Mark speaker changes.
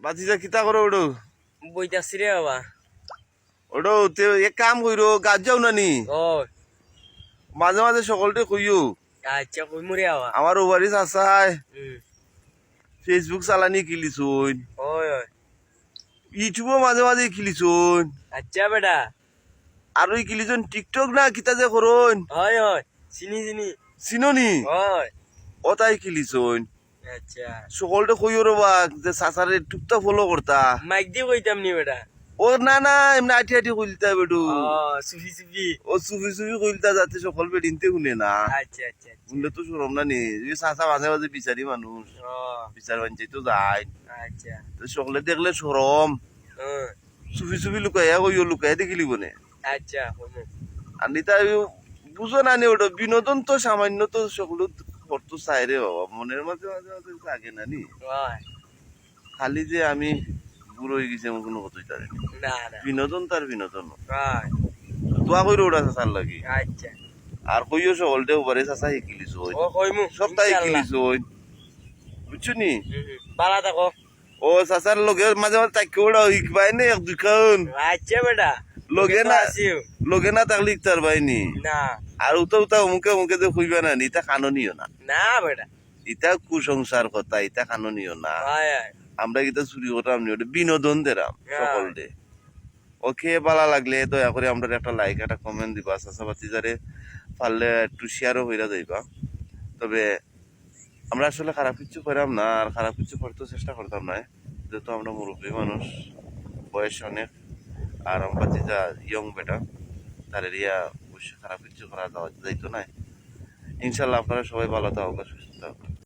Speaker 1: বাতিজা কিতা করো ওডো
Speaker 2: বইতাছি রে বাবা।
Speaker 1: ওডো তে এক কাম কইরো গাছ যাও না নি
Speaker 2: ও
Speaker 1: মাঝে মাঝে সকলতে কইও
Speaker 2: আচ্ছা কইমু রে বাবা।
Speaker 1: আমার ওভারিস আসায়
Speaker 2: হুম
Speaker 1: ফেসবুক চালানি কিলিছুন
Speaker 2: ওই ওই
Speaker 1: ইউটিউবও মাঝে মাঝে কিলিছুন
Speaker 2: আচ্ছা বেটা
Speaker 1: আর ওই কিলিছুন টিকটক না কিতা যে করুন
Speaker 2: হয় হয় চিনি চিনি
Speaker 1: চিননি
Speaker 2: হয়
Speaker 1: ওটাই কিলিছুন
Speaker 2: আচ্ছা
Speaker 1: সকলতে কইও রবা যে সাসারে টুকটা ফলো করতা
Speaker 2: মাইক দিয়ে কইতাম নি বেটা।
Speaker 1: ও না না এমনি আটি আটি কইলতা বেটু
Speaker 2: ও সুফি সুফি
Speaker 1: ও সুফি সুফি কইলতা যাতে সকল বেডিনতে শুনে না
Speaker 2: আচ্ছা আচ্ছা আচ্ছা
Speaker 1: শুনলে তো শুনলাম না নি এই চাচা মাঝে মাঝে বিচারি মানুষ
Speaker 2: ও
Speaker 1: বিচার বাঞ্চাই তো যায়
Speaker 2: আচ্ছা
Speaker 1: তো সকলে দেখলে সরম
Speaker 2: হুম
Speaker 1: সুফি সুফি লুকাইয়া কইও লুকাইয়া দেখিলি বনে
Speaker 2: আচ্ছা কইমু
Speaker 1: আর নিতা বুঝো না নি ওটা বিনোদন তো সামান্য তো সকলে করতো চাই রে বাবা মনের মাঝে মাঝে মাঝে জাগে না নি
Speaker 2: হয়
Speaker 1: খালি যে আমি বুড়ো হয়ে গেছি এমন কোনো কথাই তার
Speaker 2: না না
Speaker 1: বিনোদন তার বিনোদন
Speaker 2: হয়
Speaker 1: দোয়া কইরো ওটা চাচার লাগি
Speaker 2: আচ্ছা
Speaker 1: আর কইও সকলতে ওপারে চাচা শিকিলিছ
Speaker 2: ও কইমু
Speaker 1: সপ্তাহে
Speaker 2: ইনশাআল্লাহ।
Speaker 1: শিকিলিছ বুঝছো নি
Speaker 2: বালা থাকো।
Speaker 1: ও চাচার লগে মাঝে মাঝে তাকে ওটা শিখবাই নে এক দুখান
Speaker 2: আচ্ছা বেটা
Speaker 1: লগে না
Speaker 2: আসিও
Speaker 1: লগে না তাকলে ইকতার বাইনি
Speaker 2: না
Speaker 1: আর উতা উতা অমুকে অমুকে যে খুঁজবে না নি ইটা কাননীয় না
Speaker 2: না বেটা
Speaker 1: ইটা কুসংসার কথা ইটা কাননীয় না
Speaker 2: হয় হয়
Speaker 1: আমরা কিতা চুরি করতাম নি ওটা বিনোদন দেরাম সকল দে ওকে ভালো লাগলে দয়া করে আমরা একটা লাইক একটা কমেন্ট দিবা চাচাবাতি যারে পারলে একটু শেয়ারও হইরা যাইবা তবে আমরা আসলে খারাপ কিছু করাম না আর খারাপ কিছু করতে চেষ্টা করতাম না যেহেতু আমরা মুরব্বী মানুষ বয়স অনেক আর আমরা যেটা ইয়ং বেটা তার এরিয়া অবশ্যই খারাপ কিছু করা যাইতো না ইনশাল্লাহ আপনারা সবাই ভালো থাকুন